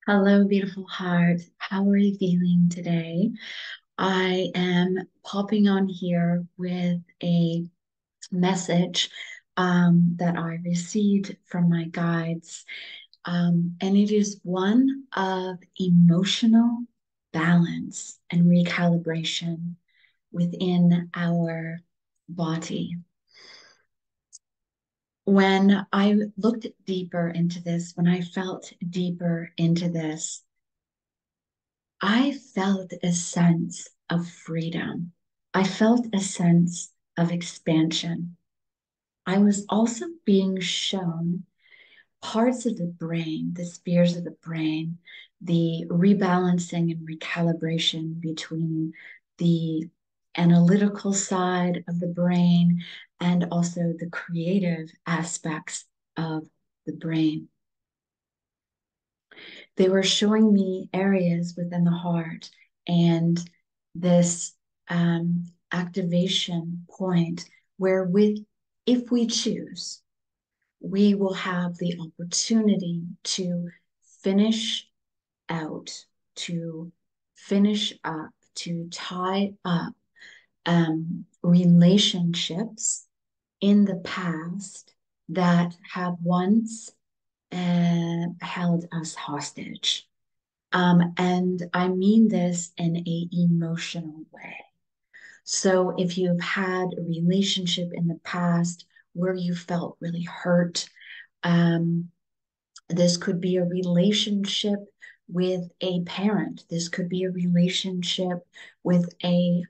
Hello, beautiful heart. How are you feeling today? I am popping on here with a message that I received from my guides, and it is one of emotional balance and recalibration within our body. When I looked deeper into this, when I felt deeper into this, I felt a sense of freedom. I felt a sense of expansion. I was also being shown parts of the brain, the spheres of the brain, the rebalancing and recalibration between the analytical side of the brain and also the creative aspects of the brain. They were showing me areas within the heart and this activation point where with if we choose we will have the opportunity to finish out, to finish up, to tie up relationships in the past that have once held us hostage. And I mean this in a emotional way. So if you've had a relationship in the past where you felt really hurt, um, this could be a relationship with a parent. This could be a relationship with a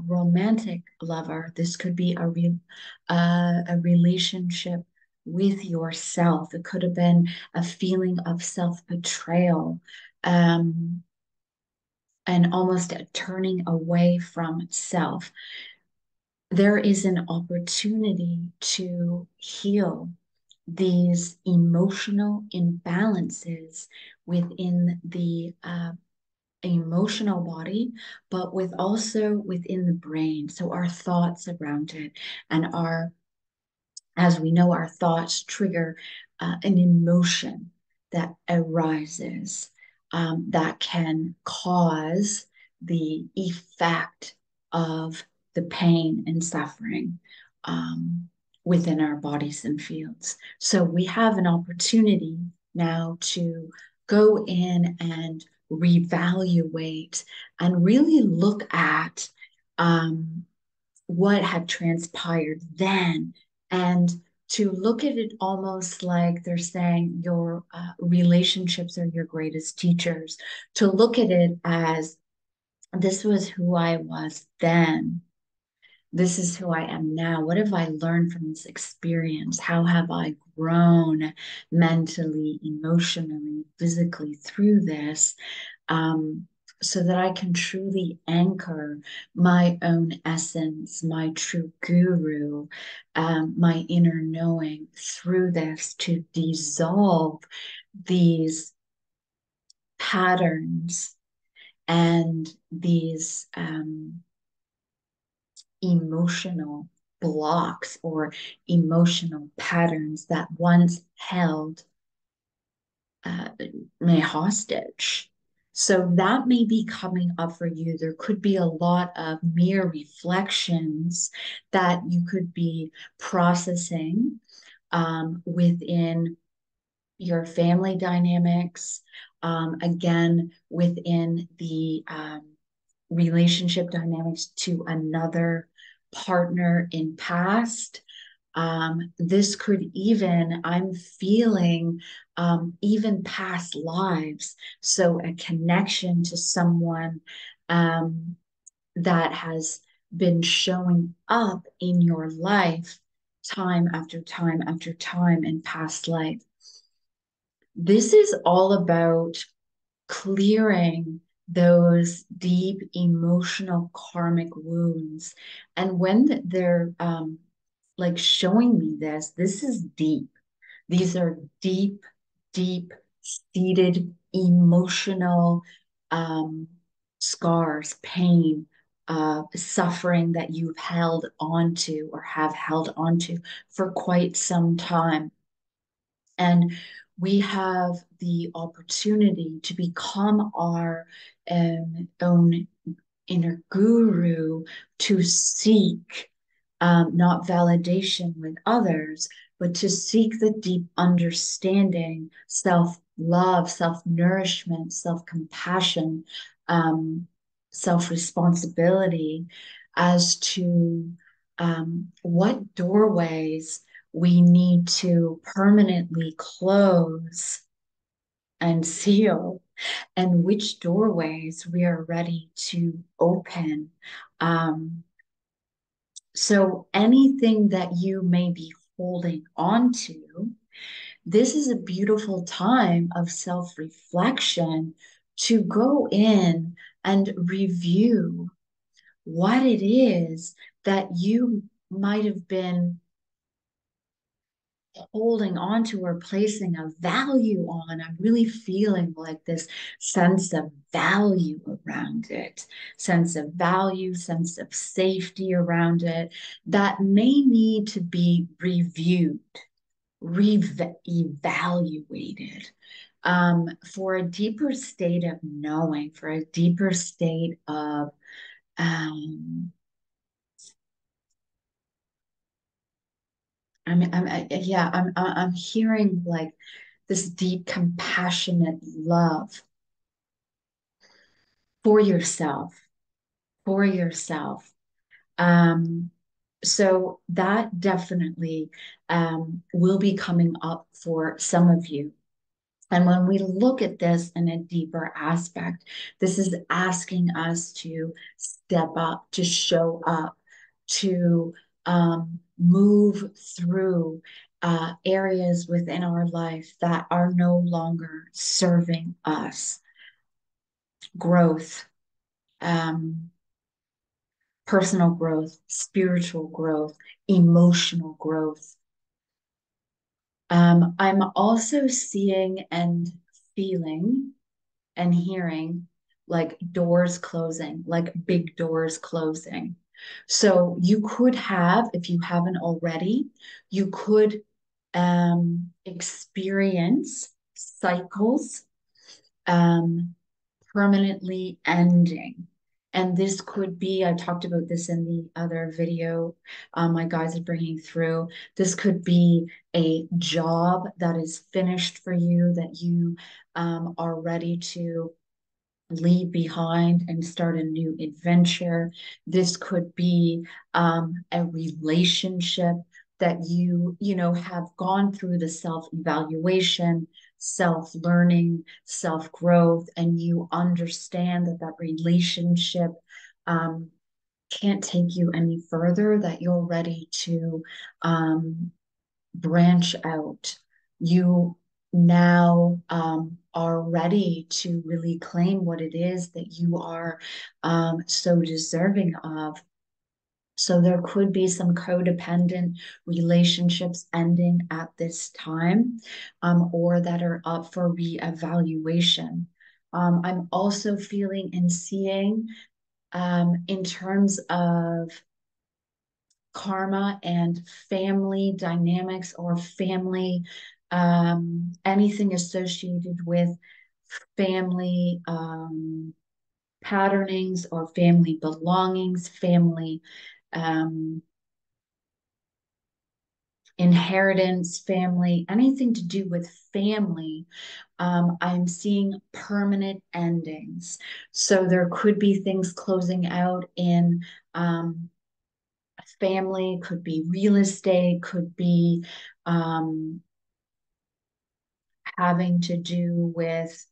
romantic lover. This could be a relationship with yourself. It could have been a feeling of self-betrayal, um, and almost a turning away from self. There is an opportunity to heal these emotional imbalances within the emotional body, but with also within the brain. So our thoughts around it, and as we know, our thoughts trigger an emotion that arises that can cause the effect of the pain and suffering within our bodies and fields. So we have an opportunity now to go in and reevaluate and really look at what had transpired then, and to look at it almost like they're saying your relationships are your greatest teachers, to look at it as this was who I was then. This is who I am now. What have I learned from this experience? How have I grown mentally, emotionally, physically through this? Um, so that I can truly anchor my own essence, my true guru, my inner knowing through this to dissolve these patterns and these emotional blocks or emotional patterns that once held uh, me hostage. So that may be coming up for you. There could be a lot of mere reflections that you could be processing within your family dynamics, again, within the relationship dynamics to another partner in past. This could even, I'm feeling, even past lives. So a connection to someone um, that has been showing up in your life time after time after time in past life. This is all about clearing those deep emotional karmic wounds. And when they're like showing me this is deep. These are deep, deep seated emotional um, scars, pain, suffering that you've held onto or have held onto for quite some time. And we have the opportunity to become our own inner guru, to seek not validation with others, but to seek the deep understanding, self love, self nourishment, self compassion, um, self responsibility as to what doorways we need to permanently close and seal, and which doorways we are ready to open. Um, so anything that you may be holding on to, this is a beautiful time of self-reflection to go in and review what it is that you might have been holding on to or placing a value on. I'm really feeling like this sense of value around it, sense of value, sense of safety around it that may need to be reviewed, evaluated, for a deeper state of knowing, for a deeper state of um, I'm hearing like this deep, compassionate love for yourself, for yourself. Um, so that definitely will be coming up for some of you. And when we look at this in a deeper aspect, this is asking us to step up, to show up, to move through areas within our life that are no longer serving us. Growth, um, personal growth, spiritual growth, emotional growth. I'm also seeing and feeling and hearing like doors closing, like big doors closing. So you could have, if you haven't already, you could experience cycles um, permanently ending. And this could be, I talked about this in the other video my guys are bringing through. This could be a job that is finished for you, that you are ready to leave behind and start a new adventure. This could be a relationship that you know, have gone through the self-evaluation, self-learning, self-growth, and you understand that that relationship um, can't take you any further, that you're ready to branch out. You now are ready to really claim what it is that you are so deserving of. So there could be some codependent relationships ending at this time, or that are up for reevaluation. I'm also feeling and seeing in terms of karma and family dynamics, or family, anything associated with family patternings or family belongings, family um, inheritance, family, anything to do with family. I'm seeing permanent endings. So there could be things closing out in family, could be real estate, could be um, having to do with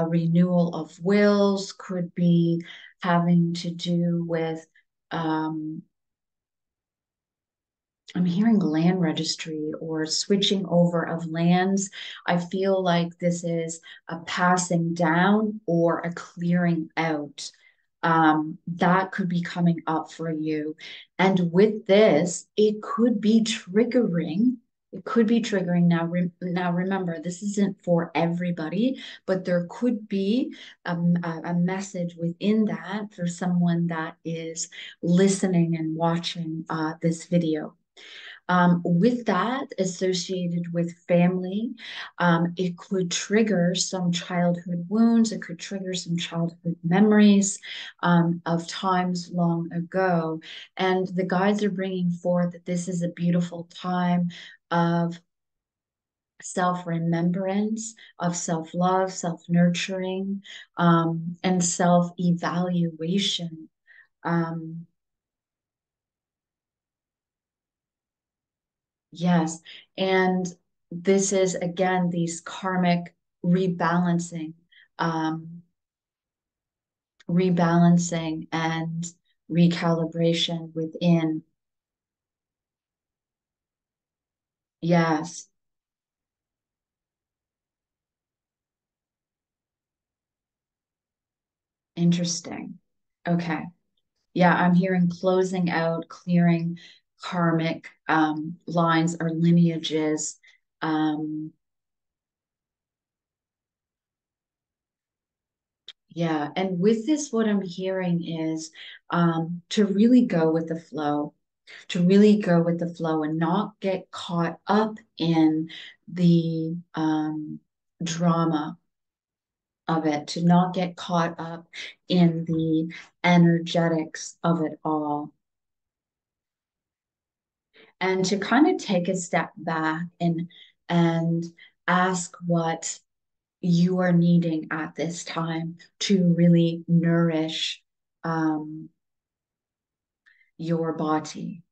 renewal of wills, could be having to do with, um, I'm hearing land registry or switching over of lands. I feel like this is a passing down or a clearing out. That could be coming up for you. And with this, it could be triggering. It could be triggering. Now remember, this isn't for everybody, but there could be a message within that for someone that is listening and watching this video. With that associated with family, it could trigger some childhood wounds. It could trigger some childhood memories of times long ago. And the guides are bringing forth that this is a beautiful time of self-remembrance, of self-love, self-nurturing, and self-evaluation. Um, yes, and this is again these karmic rebalancing, um, rebalancing and recalibration within. Yes, interesting. Okay. Yeah, I'm hearing closing out, clearing karmic lines or lineages. Um, yeah, and with this, what I'm hearing is to really go with the flow, to really go with the flow and not get caught up in the drama of it, to not get caught up in the energetics of it all, and to kind of take a step back and ask what you are needing at this time to really nourish um, your body,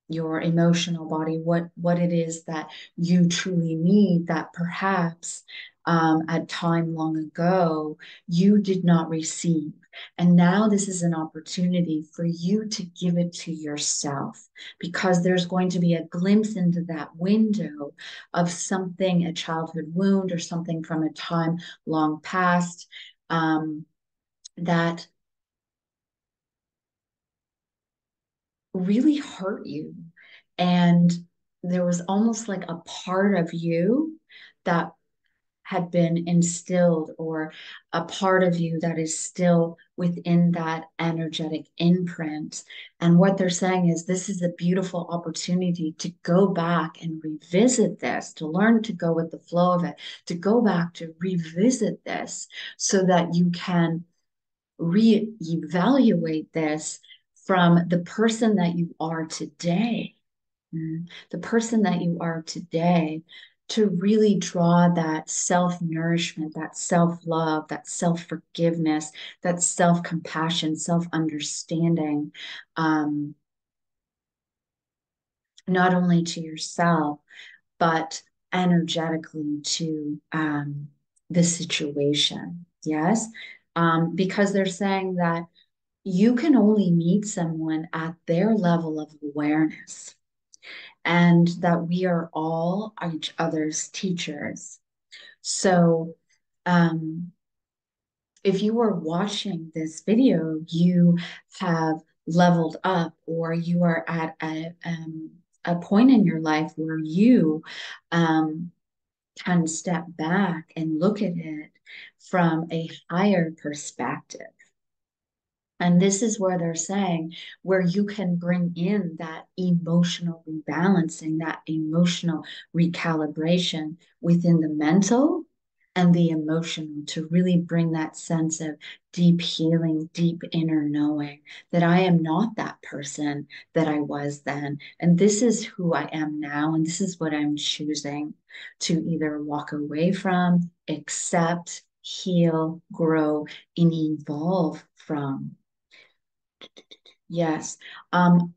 your emotional body, what it is that you truly need that perhaps at time long ago you did not receive. And now this is an opportunity for you to give it to yourself, because there's going to be a glimpse into that window of something, a childhood wound or something from a time long past, that really hurt you. And there was almost like a part of you that had been instilled, or a part of you that is still within that energetic imprint. And what they're saying is this is a beautiful opportunity to go back and revisit this, to learn to go with the flow of it, to go back to revisit this so that you can reevaluate this from the person that you are today, the person that you are today, to really draw that self nourishment, that self love, that self forgiveness, that self compassion, self understanding, um, not only to yourself, but energetically to the situation. Yes. Because they're saying that you can only meet someone at their level of awareness, and that we are all each other's teachers. So, um, if you are watching this video, you have leveled up, or you are at a point in your life where you um, can step back and look at it from a higher perspective. And this is where they're saying where you can bring in that emotional rebalancing, that emotional recalibration within the mental and the emotional, to really bring that sense of deep healing, deep inner knowing that I am not that person that I was then. And this is who I am now. And this is what I'm choosing to either walk away from, accept, heal, grow, and evolve from. Yes. Um,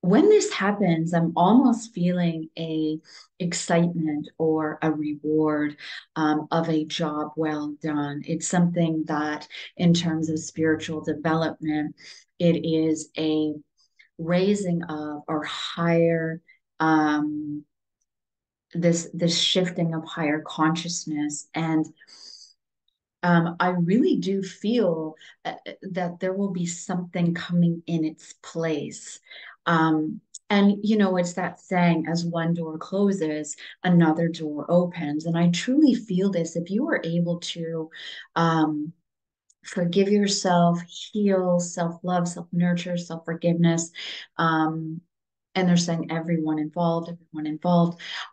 when this happens, I'm almost feeling a excitement or a reward of a job well done. It's something that, in terms of spiritual development, it is a raising of or higher this shifting of higher consciousness. And I really do feel that there will be something coming in its place. And, it's that saying, as one door closes, another door opens. And I truly feel this. If you are able to forgive yourself, heal, self love, self nurture, self forgiveness, And they're saying everyone involved.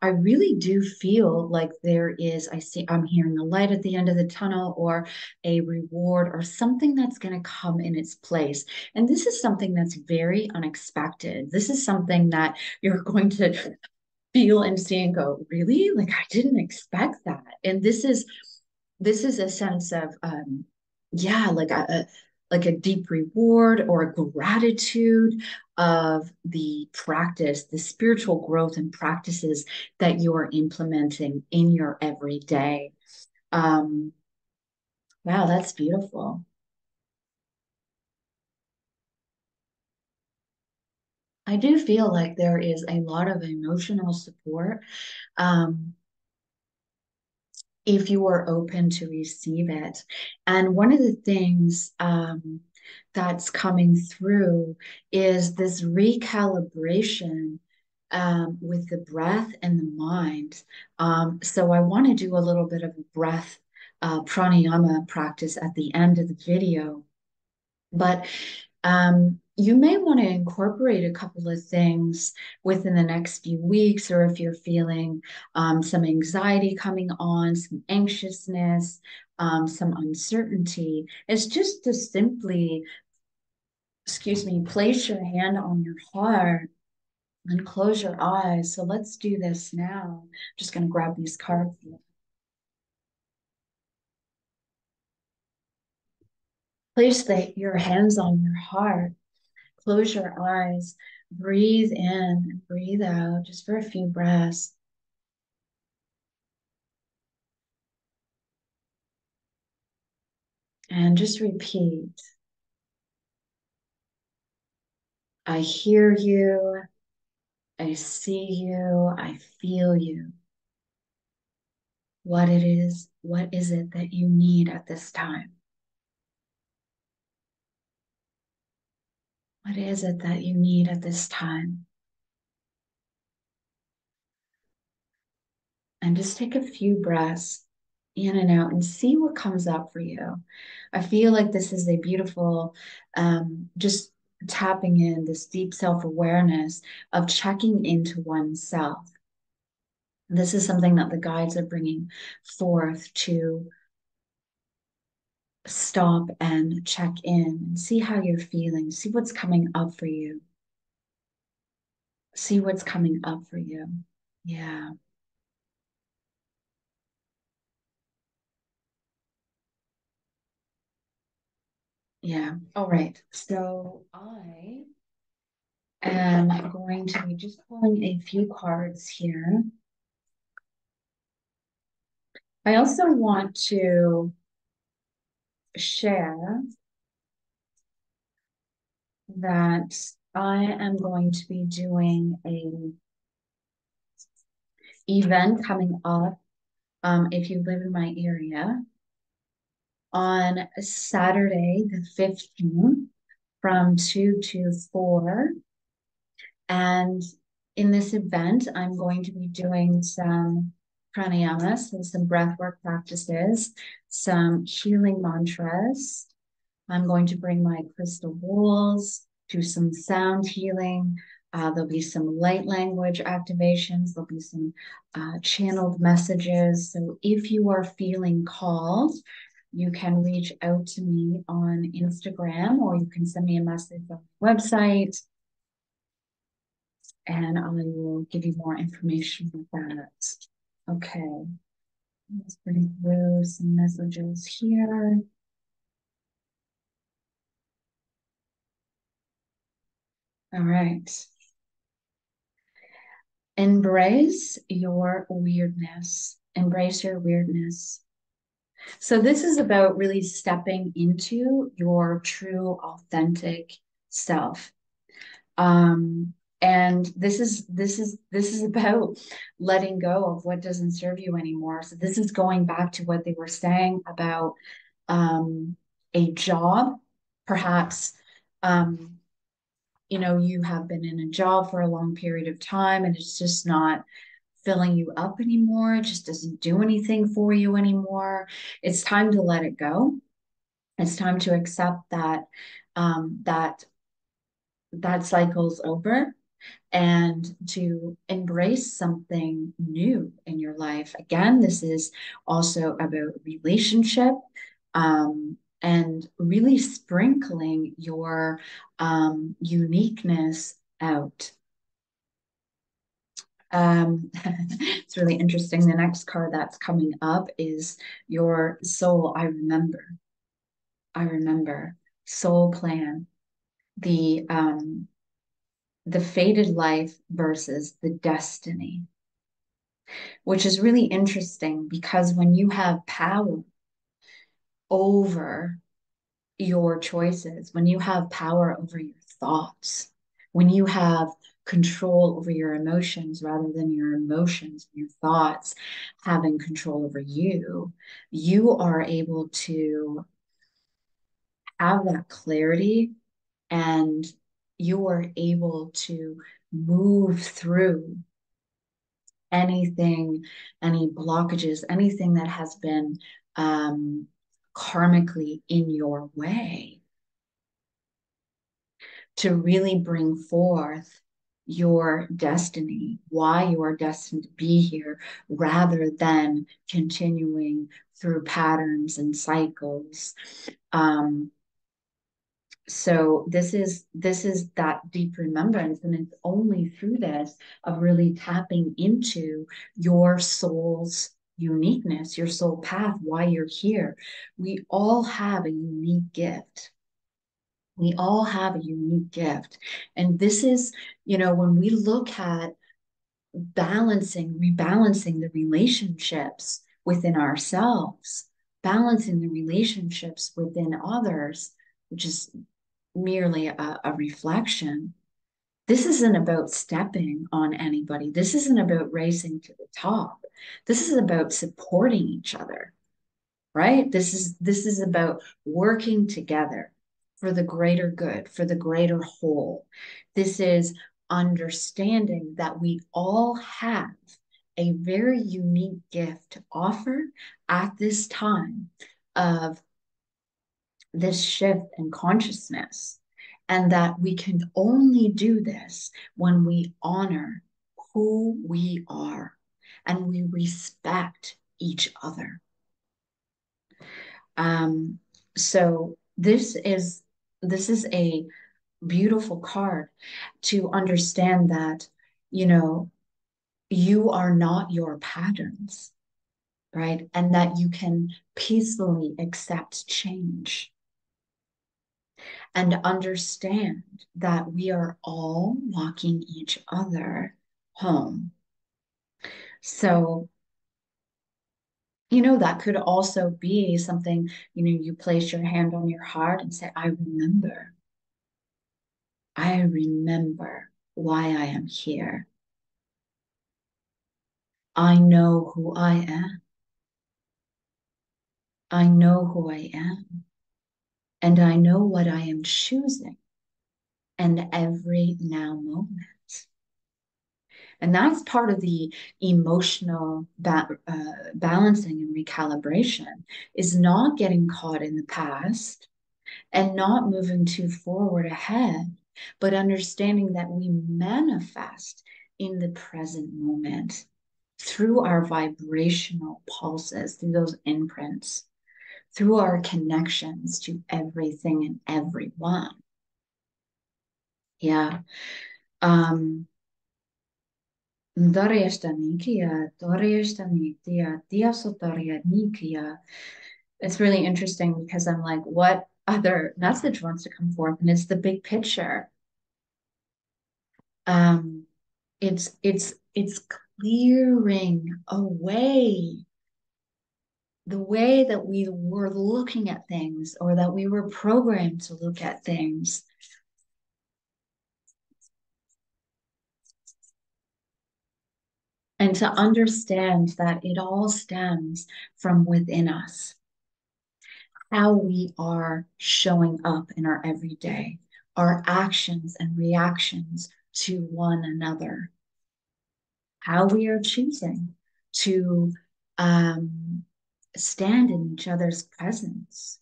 I really do feel like there is, I'm hearing a light at the end of the tunnel or a reward or something that's going to come in its place. And this is something that's very unexpected. This is something that you're going to feel and see and go, really? Like I didn't expect that. And this is a sense of yeah, like a deep reward or a gratitude of the practice, the spiritual growth and practices that you are implementing in your everyday. Um, wow, that's beautiful. I do feel like there is a lot of emotional support. Um, if you are open to receive it. And one of the things that's coming through is this recalibration with the breath and the mind. So I want to do a little bit of a breath pranayama practice at the end of the video. But you may want to incorporate a couple of things within the next few weeks, or if you're feeling some anxiety coming on, some anxiousness, some uncertainty, it's just to simply, excuse me, place your hand on your heart and close your eyes. So let's do this now. I'm just going to grab these cards. Place your hands on your heart. Close your eyes, breathe in and breathe out just for a few breaths. And just repeat. I hear you. I see you. I feel you. What is it that you need at this time? What is it that you need at this time? And just take a few breaths in and out and see what comes up for you. I feel like this is a beautiful, just tapping in this deep self awareness of checking into oneself. This is something that the guides are bringing forth to stop and check in and see how you're feeling, see what's coming up for you, see what's coming up for you. Yeah, yeah. All right. So I am going to be just pulling a few cards here. I also want to share that I am going to be doing a event coming up if you live in my area on Saturday the 15th from 2 to 4. And in this event, I'm going to be doing some pranayama, so some breathwork practices, some healing mantras. I'm going to bring my crystal bowls, do some sound healing. There'll be some light language activations. There'll be some channeled messages. So if you are feeling called, you can reach out to me on Instagram or you can send me a message on the website and I will give you more information with that. Okay, let's bring through some messages here. All right. Embrace your weirdness. Embrace your weirdness. So, this is about really stepping into your true, authentic self. Um, and this is about letting go of what doesn't serve you anymore. So, this is going back to what they were saying about a job, perhaps. Um, you have been in a job for a long period of time and it's just not filling you up anymore. It just doesn't do anything for you anymore. It's time to let it go. It's time to accept that that cycle's over and to embrace something new in your life. Again, this is also about relationship, and really sprinkling your uniqueness out. It's really interesting. The next card that's coming up is your soul. I remember soul plan, the fated life versus the destiny, which is really interesting because when you have power over your choices, when you have power over your thoughts, when you have control over your emotions rather than your emotions and your thoughts having control over you, you are able to have that clarity, and you are able to move through anything, any blockages, anything that has been um, karmically in your way, to really bring forth your destiny, why you are destined to be here, rather than continuing through patterns and cycles. Um, so this is that deep remembrance, and it's only through this of really tapping into your soul's uniqueness, your soul path, why you're here. We all have a unique gift. We all have a unique gift. And this is, when we look at rebalancing the relationships within ourselves, balancing the relationships within others, which is merely a reflection. This isn't about stepping on anybody. This isn't about racing to the top. This is about supporting each other, right? This is about working together for the greater good, for the greater whole. This is understanding that we all have a very unique gift to offer at this time of this shift in consciousness, and that we can only do this when we honor who we are and we respect each other. Um, so this is a beautiful card to understand that, you know, you are not your patterns, right? And that you can peacefully accept change and understand that we are all walking each other home. So, that could also be something, you place your hand on your heart and say, I remember why I am here. I know who I am. I know who I am. And I know what I am choosing in every now moment. And that's part of the emotional balancing and recalibration, is not getting caught in the past and not moving too forward ahead, but understanding that we manifest in the present moment through our vibrational pulses, through those imprints, through our connections to everything and everyone. Yeah. Um, it's really interesting because I'm like, what other message wants to come forth? And it's the big picture. Um, it's clearing away the way that we were looking at things, or that we were programmed to look at things. And to understand that it all stems from within us, how we are showing up in our everyday, our actions and reactions to one another, how we are choosing to um, stand in each other's presence.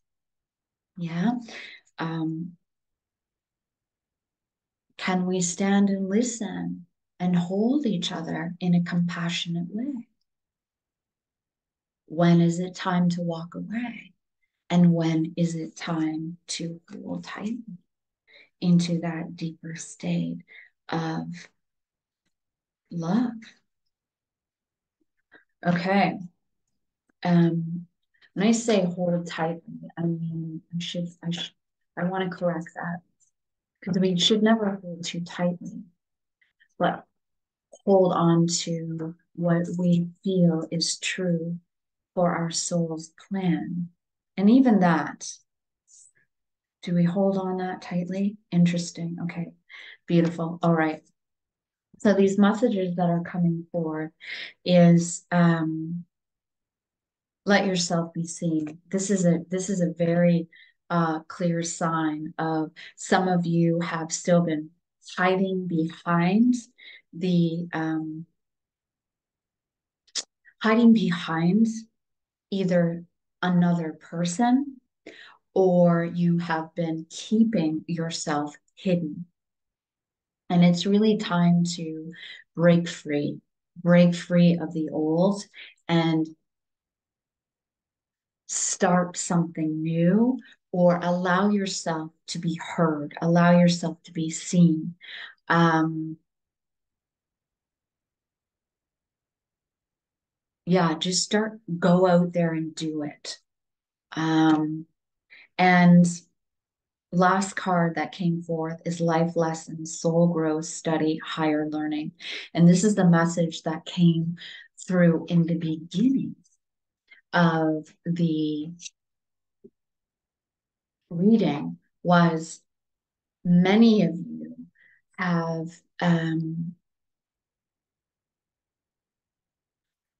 Yeah. Um, Can we stand and listen and hold each other in a compassionate way? When is it time to walk away? And when is it time to hold tight into that deeper state of love? Okay. When I say hold tightly, I mean I want to correct that because we should never hold too tightly, but hold on to what we feel is true for our soul's plan. And even that, do we hold on that tightly? Interesting. Okay. Beautiful. All right. So these messages that are coming forth is let yourself be seen. This is a very clear sign of some of you have still been hiding behind the hiding behind either another person or you have been keeping yourself hidden. And it's really time to break free of the old and start something new or allow yourself to be heard, allow yourself to be seen. Um, yeah, just go out there and do it. And last card that came forth is life lessons, soul growth, study, higher learning. And this is the message that came through in the beginning of the reading was many of you have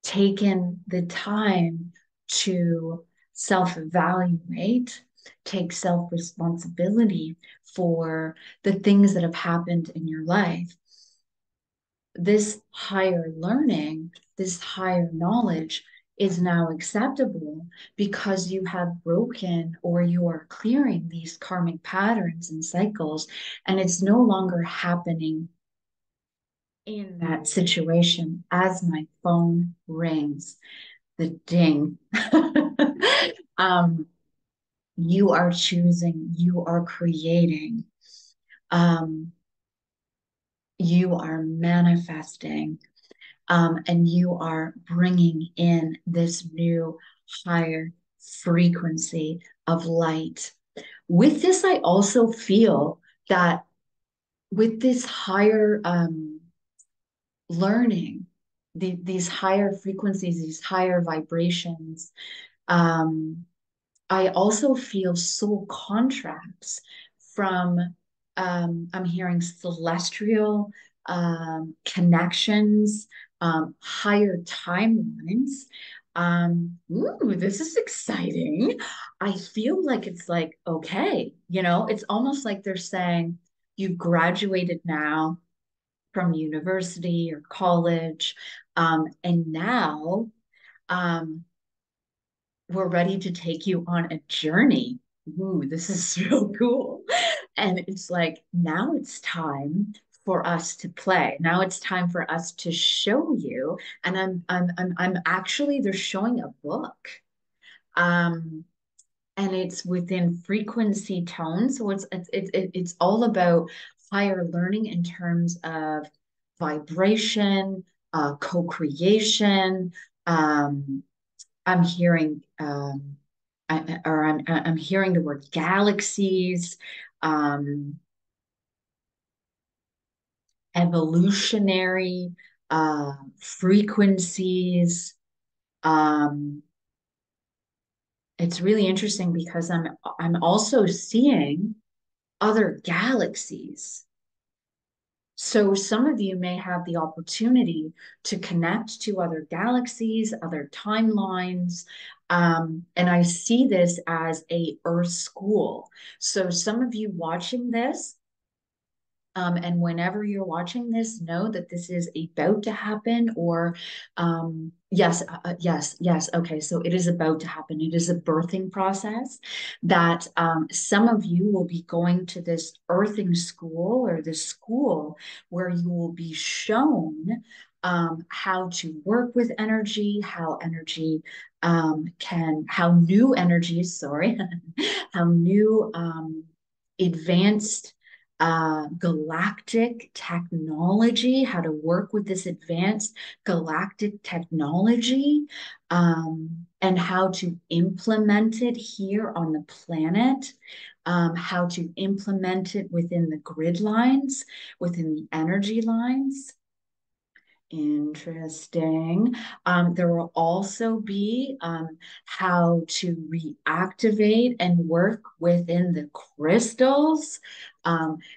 taken the time to self-evaluate, take self-responsibility for the things that have happened in your life. This higher learning, this higher knowledge is now acceptable because you have broken or you are clearing these karmic patterns and cycles, and it's no longer happening in that situation. As my phone rings, the ding. um, you are choosing, you are creating, um, you are manifesting, and you are bringing in this new higher frequency of light. With this, I also feel that with this higher learning, these higher frequencies, these higher vibrations, um, I also feel soul contracts from, I'm hearing celestial connections, higher timelines. Ooh, this is exciting. I feel like it's like, okay, it's almost like they're saying, you've graduated now from university or college, and now um, we're ready to take you on a journey. Ooh, this is so cool. And it's like, now it's time for us to play. Now it's time for us to show you. And I'm actually, they're showing a book. Um, and it's within frequency tone. So it's all about higher learning in terms of vibration, co-creation, um, I'm hearing I'm hearing the word galaxies, um, evolutionary frequencies. Um, it's really interesting because I'm also seeing other galaxies. So some of you may have the opportunity to connect to other galaxies, other timelines. And I see this as a Earth school. So some of you watching this And whenever you're watching this, know that this is about to happen, or yes, yes, yes. Okay, so it is about to happen. It is a birthing process that some of you will be going to this earthing school or this school where you will be shown how to work with energy, how energy how new energies, sorry, how new advanced galactic technology, how to work with this advanced galactic technology, and how to implement it here on the planet, how to implement it within the grid lines, within the energy lines. Interesting. There will also be how to reactivate and work within the crystals.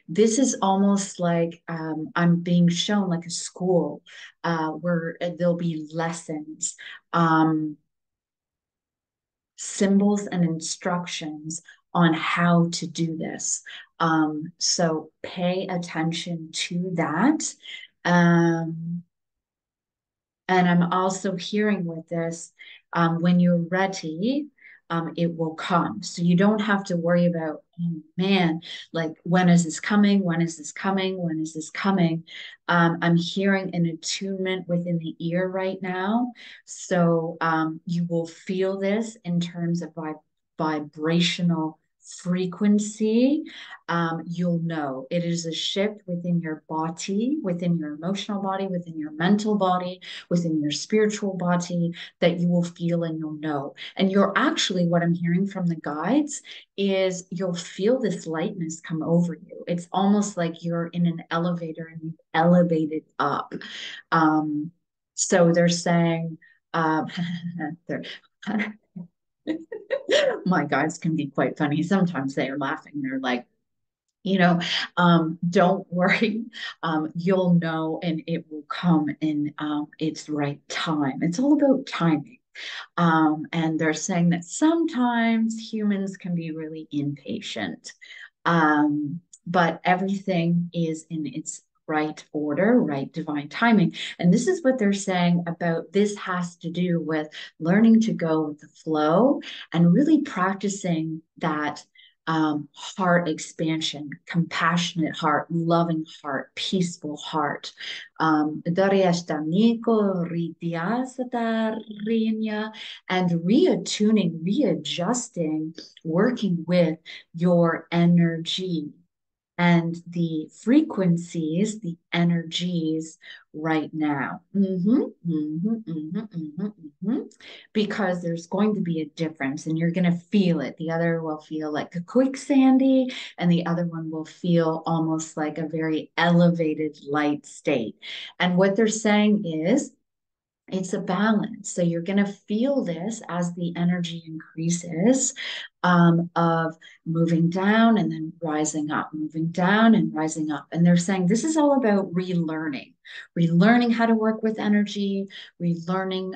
This is almost like I'm being shown like a school where there'll be lessons, um, symbols, and instructions on how to do this. So pay attention to that. Um, and I'm also hearing with this, when you're ready, it will come. So you don't have to worry about, oh man, like when is this coming? When is this coming? When is this coming? I'm hearing an attunement within the ear right now. So you will feel this in terms of vibrational frequency. You'll know it is a shift within your body, within your emotional body, within your mental body, within your spiritual body, that you will feel and you'll know. And you're actually, what I'm hearing from the guides is you'll feel this lightness come over you. It's almost like you're in an elevator and you've elevated up. Um, so they're saying, they're, my guides can be quite funny. Sometimes they are laughing. They're like, you know, don't worry. You'll know and it will come in its right time. It's all about timing. And they're saying that sometimes humans can be really impatient, but everything is in its right order, right divine timing. And this is what they're saying about this has to do with learning to go with the flow and really practicing that heart expansion, compassionate heart, loving heart, peaceful heart. And reattuning, readjusting, working with your energy and the frequencies, the energies right now. Because there's going to be a difference and you're going to feel it. The other will feel like a quicksandy, and the other one will feel almost like a very elevated light state. And what they're saying is, it's a balance. So you're going to feel this as the energy increases, of moving down and then rising up, moving down and rising up. And they're saying this is all about relearning, relearning how to work with energy, relearning,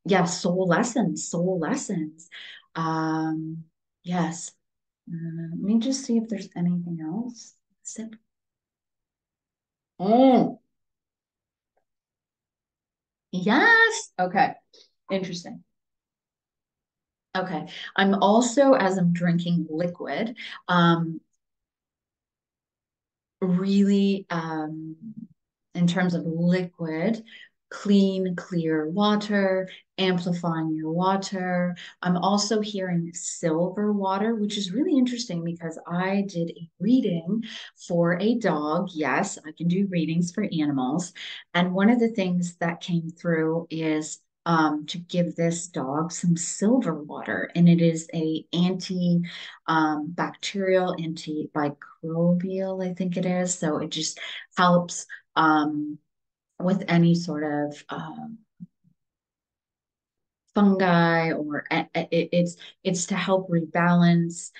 yeah, soul lessons, soul lessons. Um, yes. Let me just see if there's anything else. Sip. Oh, yes. Okay. Interesting. Okay. I'm also, as I'm drinking liquid, um, really, in terms of liquid, clean, clear water, amplifying your water. I'm also hearing silver water, which is really interesting because I did a reading for a dog. Yes, I can do readings for animals. And one of the things that came through is to give this dog some silver water, and it is a anti bacterial, antimicrobial, I think it is. So it just helps with any sort of fungi, or it's to help rebalance,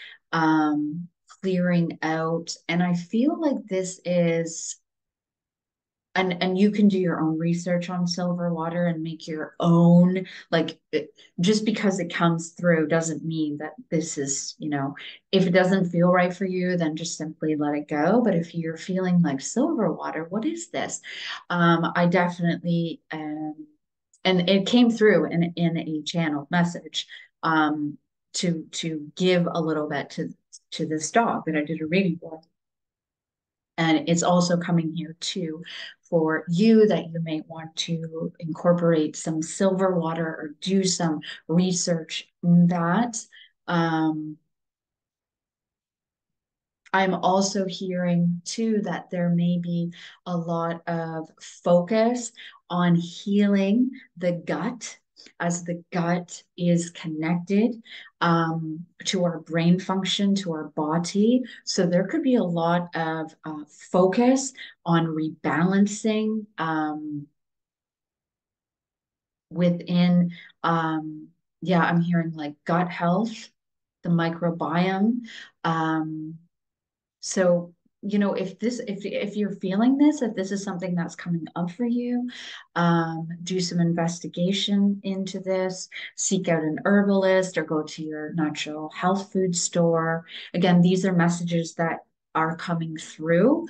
clearing out. And I feel like this is and you can do your own research on silver water and make your own, like just because it comes through doesn't mean that this is, if it doesn't feel right for you, then just simply let it go. But if you're feeling like silver water, what is this? I definitely and it came through in a channel message to give a little bit to this dog that I did a reading for. And it's also coming here too for you that you may want to incorporate some silver water or do some research in that. Um, I'm also hearing too that there may be a lot of focus on healing the gut, as the gut is connected to our brain function, to our body. So there could be a lot of focus on rebalancing within, yeah, I'm hearing like gut health, the microbiome. Um, so, if you're feeling this, if this is something that's coming up for you, do some investigation into this, seek out an herbalist or go to your natural health food store. Again, these are messages that are coming through.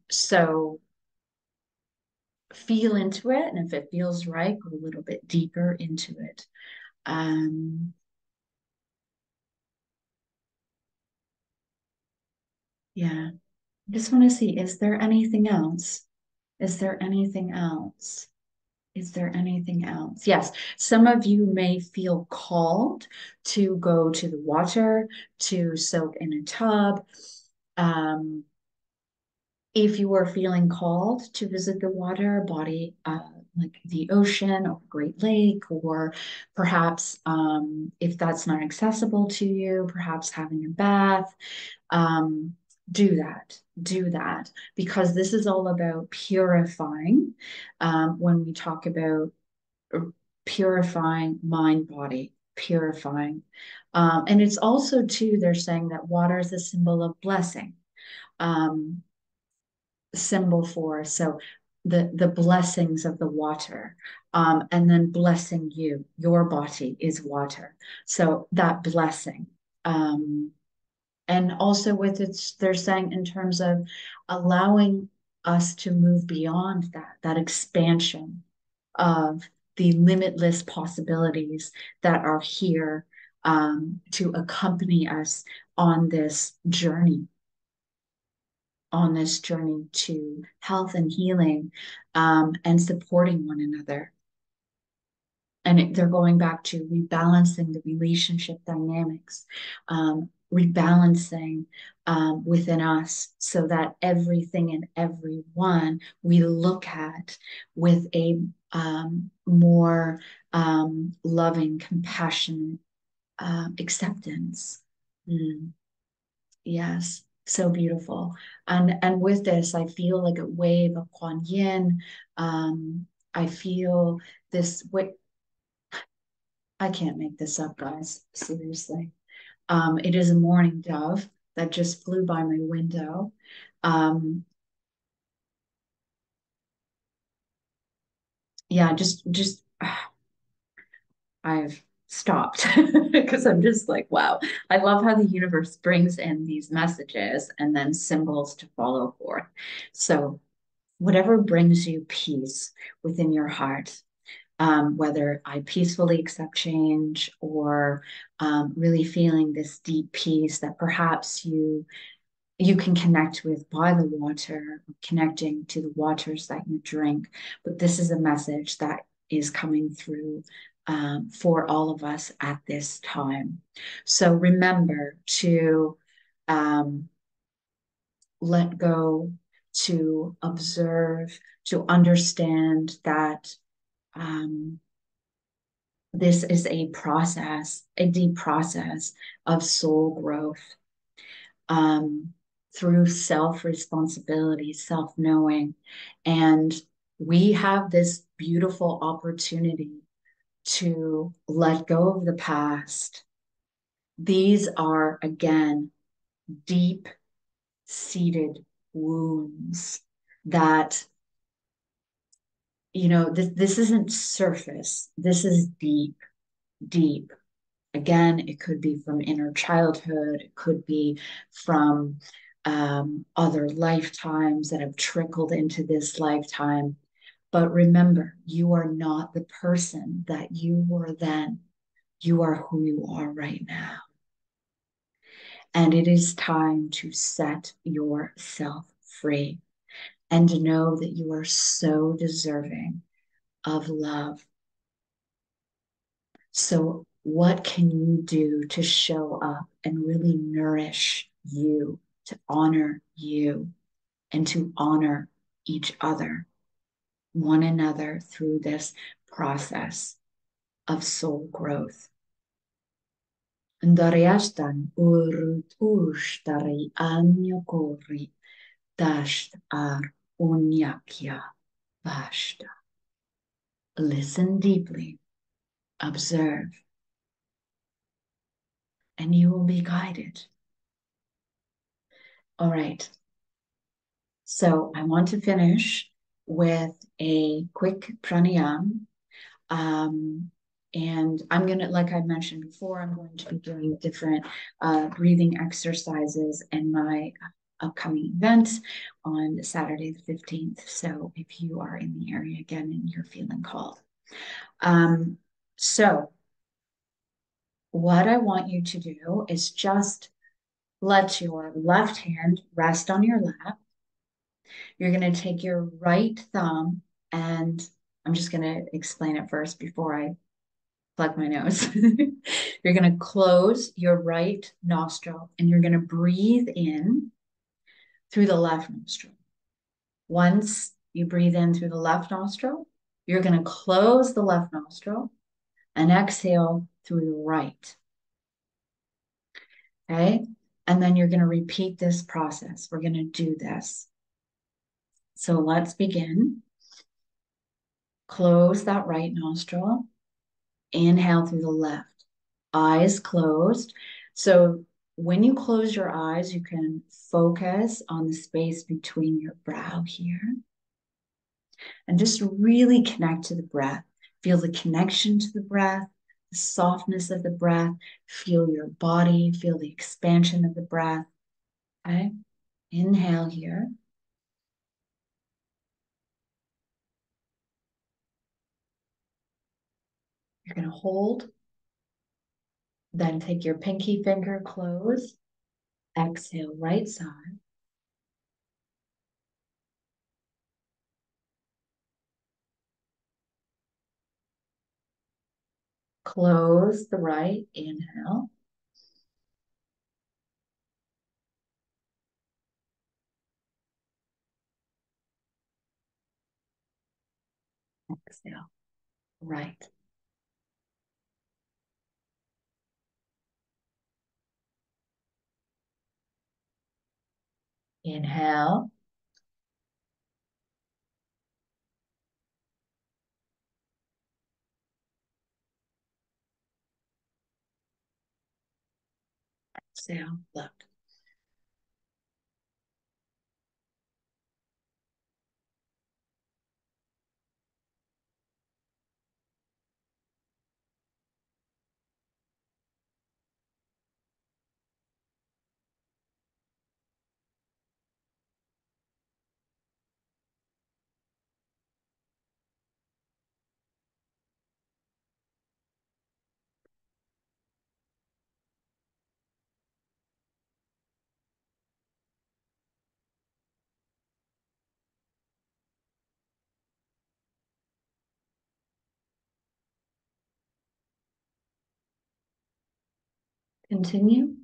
So feel into it, and if it feels right, go a little bit deeper into it. Um, yeah, I just want to see, is there anything else? Is there anything else? Is there anything else? Yes, some of you may feel called to go to the water, to soak in a tub. Um, if you are feeling called to visit the water body, like the ocean or Great Lake, or perhaps if that's not accessible to you, perhaps having a bath, um, do that. Do that because this is all about purifying. When we talk about purifying mind, body, purifying. And it's also, too, they're saying that water is a symbol of blessing, um, symbol for, so the blessings of the water, and then blessing you. Your body is water. So that blessing. And also with it, they're saying in terms of allowing us to move beyond that expansion of the limitless possibilities that are here to accompany us on this journey, to health and healing, and supporting one another. And they're going back to rebalancing the relationship dynamics, rebalancing within us so that everything and everyone we look at with a more loving, compassionate acceptance. Mm, yes, so beautiful. And with this, I feel like a wave of Kuan Yin. I feel this way. I can't make this up, guys. Seriously. It is a mourning dove that just flew by my window. Um, yeah, just I've stopped because I'm just like, wow. I love how the universe brings in these messages and then symbols to follow forth. So whatever brings you peace within your heart, whether I peacefully accept change or really feeling this deep peace that perhaps you can connect with by the water, connecting to the waters that you drink. But this is a message that is coming through for all of us at this time. So remember to um, let go, to observe, to understand that um, this is a process, a deep process of soul growth, um, through self responsibility, self knowing. And we have this beautiful opportunity to let go of the past. These are, again, deep seated wounds that this isn't surface. This is deep, deep. Again, it could be from inner childhood, it could be from other lifetimes that have trickled into this lifetime. But remember, you are not the person that you were then. You are who you are right now. And it is time to set yourself free and to know that you are so deserving of love. So, what can you do to show up and really nourish you, to honor you, and to honor each other, one another through this process of soul growth? Ndariashtan urut ushtari anyokori dasht ar unyakya bashta. Listen deeply, observe, and you will be guided. All right. So I want to finish with a quick pranayam. Um, and I'm going to, like I mentioned before, I'm going to be doing different breathing exercises in my upcoming event on Saturday the 15th. So if you are in the area again and you're feeling called. So what I want you to do is just let your left hand rest on your lap. You're going to take your right thumb, and I'm just going to explain it first before I plug my nose. You're going to close your right nostril and you're going to breathe in through the left nostril. Once you breathe in through the left nostril, you're going to close the left nostril and exhale through the right. Okay. And then you're going to repeat this process. We're going to do this. So let's begin. Close that right nostril. Inhale through the left. Eyes closed. So when you close your eyes, you can focus on the space between your brow here and just really connect to the breath. Feel the connection to the breath, the softness of the breath. Feel your body, feel the expansion of the breath. Okay. Inhale here. You're going to hold. Then take your pinky finger, close. Exhale, right side. Close the right. Inhale. Exhale. Right. Inhale. Exhale. Left. Continue.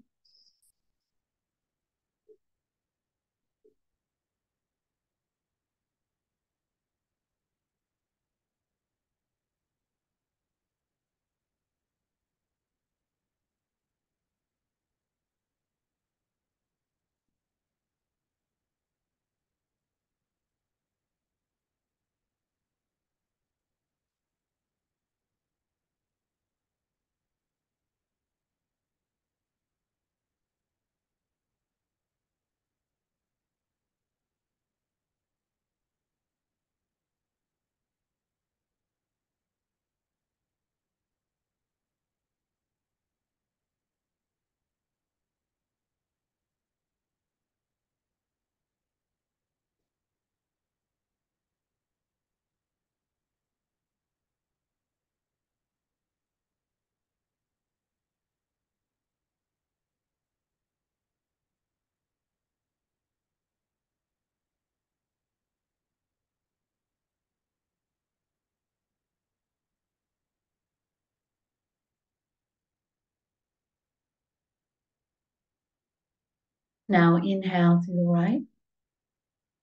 Now inhale to the right,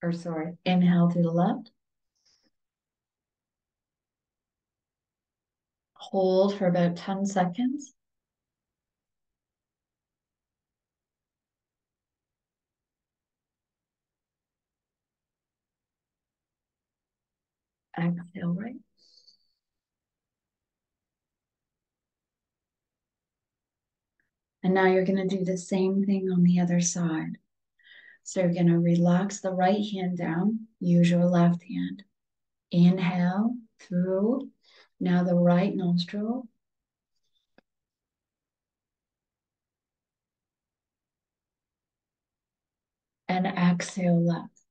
or sorry, inhale to the left. Hold for about 10 seconds. Exhale right. And now you're going to do the same thing on the other side. So you're going to relax the right hand down, use your left hand. Inhale through. Now the right nostril. And exhale left.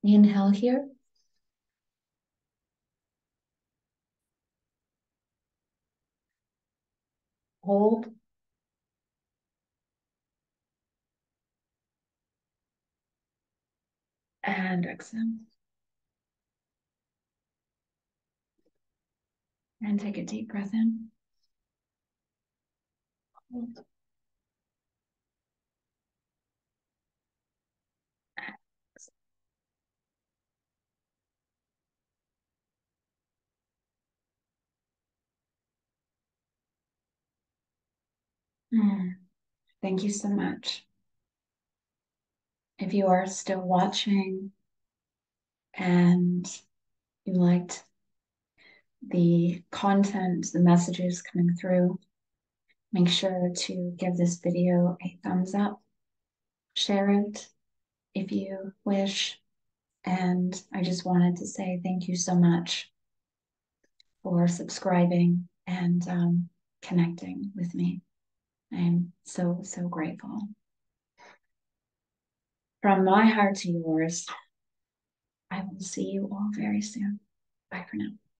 Inhale here. Hold. And exhale. And take a deep breath in. Hold. Mm, thank you so much. If you are still watching and you liked the content, the messages coming through, make sure to give this video a thumbs up, share it if you wish. And I just wanted to say thank you so much for subscribing and connecting with me. I'm so, so grateful. From my heart to yours, I will see you all very soon. Bye for now.